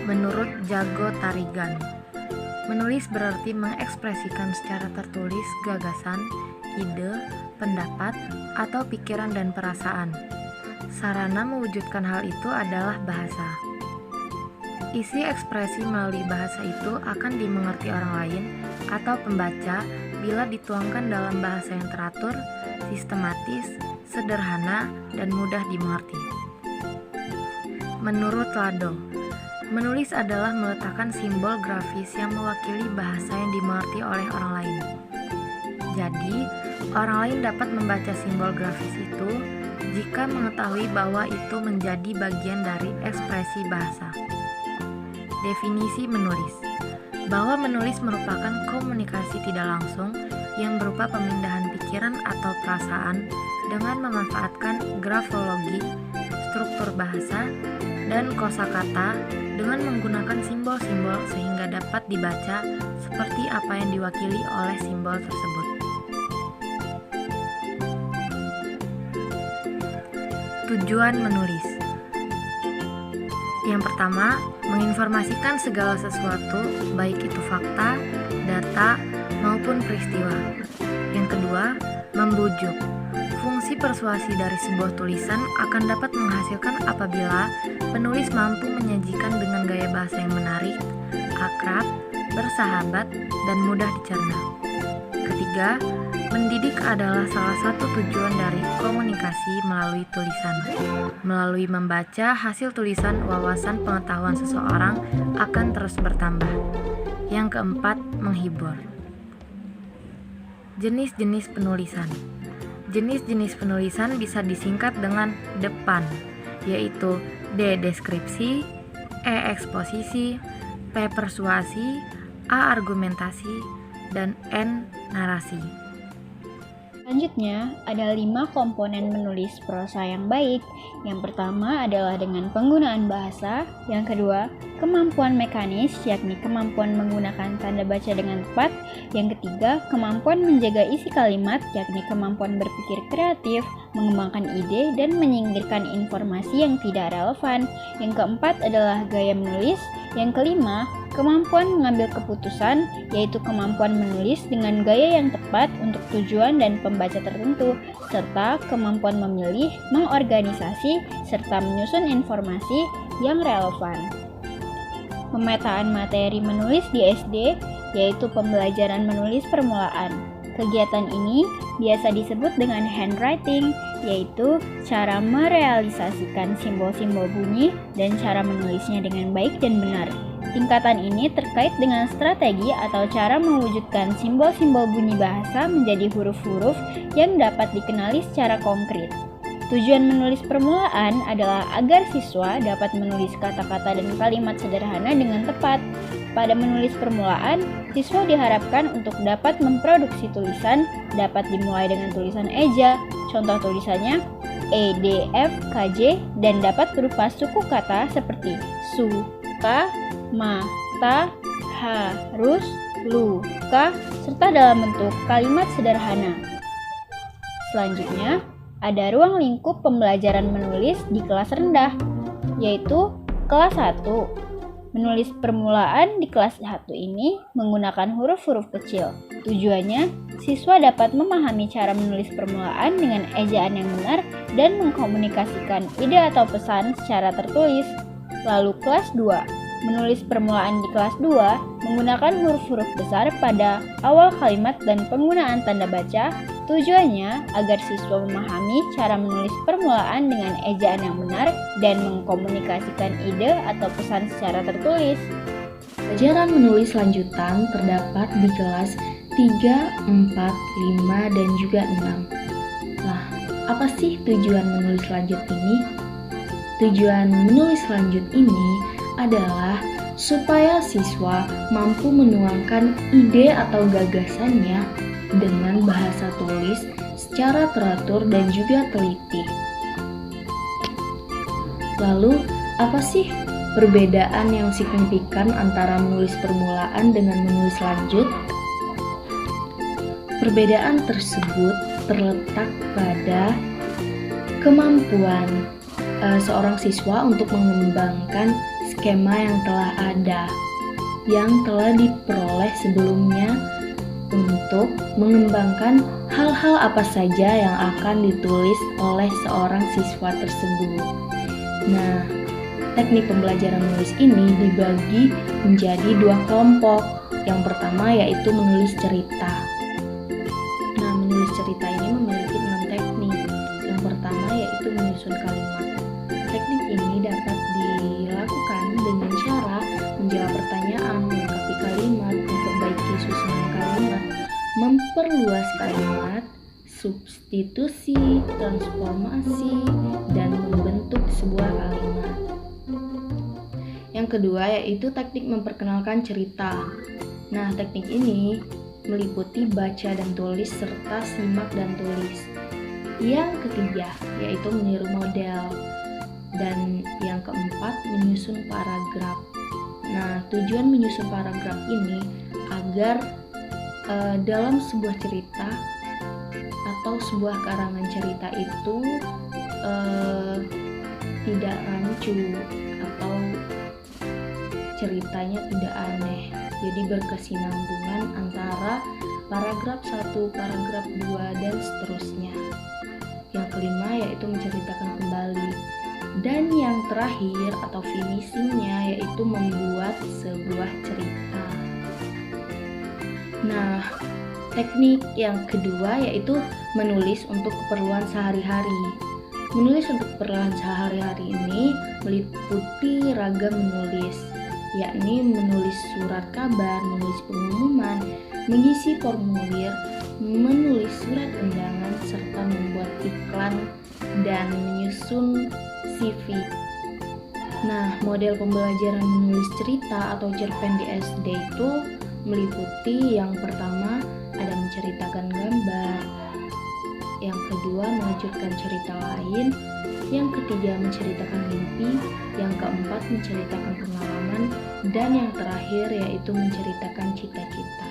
menurut Jago Tarigan. Menulis berarti mengekspresikan secara tertulis gagasan, ide, pendapat, atau pikiran dan perasaan. Sarana mewujudkan hal itu adalah bahasa. Isi ekspresi melalui bahasa itu akan dimengerti orang lain atau pembaca bila dituangkan dalam bahasa yang teratur, sistematis, sederhana, dan mudah dimengerti. Menurut Lado, menulis adalah meletakkan simbol grafis yang mewakili bahasa yang dimengerti oleh orang lain. Jadi, orang lain dapat membaca simbol grafis itu jika mengetahui bahwa itu menjadi bagian dari ekspresi bahasa. Definisi menulis, bahwa menulis merupakan komunikasi tidak langsung yang berupa pemindahan pikiran atau perasaan dengan memanfaatkan grafologi, struktur bahasa, dan kosakata dengan menggunakan simbol-simbol sehingga dapat dibaca seperti apa yang diwakili oleh simbol tersebut. Tujuan menulis. Yang pertama, menginformasikan segala sesuatu, baik itu fakta, data, maupun peristiwa. Yang kedua, membujuk. Fungsi persuasi dari sebuah tulisan akan dapat menghasilkan apabila penulis mampu menyajikan dengan gaya bahasa yang menarik, akrab, bersahabat, dan mudah dicerna. Ketiga, mendidik adalah salah satu tujuan dari komunikasi melalui tulisan. Melalui membaca hasil tulisan, wawasan pengetahuan seseorang akan terus bertambah. Yang keempat, menghibur. Jenis-jenis penulisan. Jenis-jenis penulisan bisa disingkat dengan depan, yaitu D. Deskripsi, E. Eksposisi, P. Persuasi, A. Argumentasi, dan N. Narasi. Selanjutnya, ada 5 komponen menulis prosa yang baik. Yang pertama adalah dengan penggunaan bahasa. Yang kedua, kemampuan mekanis, yakni kemampuan menggunakan tanda baca dengan tepat. Yang ketiga, kemampuan menjaga isi kalimat, yakni kemampuan berpikir kreatif, mengembangkan ide, dan menyingkirkan informasi yang tidak relevan. Yang keempat adalah gaya menulis. Yang kelima, kemampuan mengambil keputusan, yaitu kemampuan menulis dengan gaya yang tepat untuk tujuan dan pembaca tertentu, serta kemampuan memilih, mengorganisasi, serta menyusun informasi yang relevan. Pemetaan materi menulis di SD, yaitu pembelajaran menulis permulaan. Kegiatan ini biasa disebut dengan handwriting, yaitu cara merealisasikan simbol-simbol bunyi dan cara menulisnya dengan baik dan benar. Tingkatan ini terkait dengan strategi atau cara mewujudkan simbol-simbol bunyi bahasa menjadi huruf-huruf yang dapat dikenali secara konkret. Tujuan menulis permulaan adalah agar siswa dapat menulis kata-kata dan kalimat sederhana dengan tepat. Pada menulis permulaan, siswa diharapkan untuk dapat memproduksi tulisan, dapat dimulai dengan tulisan eja, contoh tulisannya E, D, F, K, J, dan dapat berupa suku kata seperti suka, mata, harus, luka, serta dalam bentuk kalimat sederhana. Selanjutnya, ada ruang lingkup pembelajaran menulis di kelas rendah, yaitu kelas 1. Menulis permulaan di kelas 1 ini menggunakan huruf-huruf kecil. Tujuannya, siswa dapat memahami cara menulis permulaan dengan ejaan yang benar dan mengkomunikasikan ide atau pesan secara tertulis. Lalu kelas 2. Menulis permulaan di kelas 2 menggunakan huruf-huruf besar pada awal kalimat dan penggunaan tanda baca. Tujuannya agar siswa memahami cara menulis permulaan dengan ejaan yang benar dan mengkomunikasikan ide atau pesan secara tertulis. Pelajaran menulis lanjutan terdapat di kelas 3, 4, 5, dan juga 6. Nah, apa sih tujuan menulis lanjut ini? Tujuan menulis lanjut ini adalah supaya siswa mampu menuangkan ide atau gagasannya dengan bahasa tulis secara teratur dan juga teliti. Lalu, apa sih perbedaan yang signifikan antara menulis permulaan dengan menulis lanjut? Perbedaan tersebut terletak pada kemampuan seorang siswa untuk mengembangkan skema yang telah ada, yang telah diperoleh sebelumnya untuk mengembangkan hal-hal apa saja yang akan ditulis oleh seorang siswa tersebut. Nah, teknik pembelajaran menulis ini dibagi menjadi 2 kelompok. Yang pertama yaitu menulis cerita. Nah, menulis cerita ini memiliki 6 teknik. Yang pertama yaitu menyusun kalimat. Teknik ini dapat dilakukan dengan cara menjawab pertanyaan, melengkapi kalimat, memperbaiki susunan kalimat, memperluas kalimat, substitusi, transformasi, dan membentuk sebuah kalimat. Yang kedua yaitu teknik memperkenalkan cerita. Nah, teknik ini meliputi baca dan tulis serta simak dan tulis. Yang ketiga yaitu meniru model. Dan yang keempat menyusun paragraf. Nah, tujuan menyusun paragraf ini agar dalam sebuah cerita atau sebuah karangan cerita itu tidak rancu atau ceritanya tidak aneh. Jadi berkesinambungan antara paragraf 1, paragraf 2, dan seterusnya. Yang kelima yaitu menceritakan kembali. Dan yang terakhir atau finishingnya yaitu membuat sebuah cerita. Nah, teknik yang kedua yaitu menulis untuk keperluan sehari-hari. Menulis untuk keperluan sehari-hari ini meliputi ragam menulis, yakni menulis surat kabar, menulis pengumuman, mengisi formulir, menulis surat undangan, serta membuat iklan dan menyusun CV. Nah, model pembelajaran menulis cerita atau cerpen di SD itu meliputi yang pertama ada menceritakan gambar, yang kedua melanjutkan cerita lain, yang ketiga menceritakan mimpi, yang keempat menceritakan pengalaman, dan yang terakhir yaitu menceritakan cita-cita.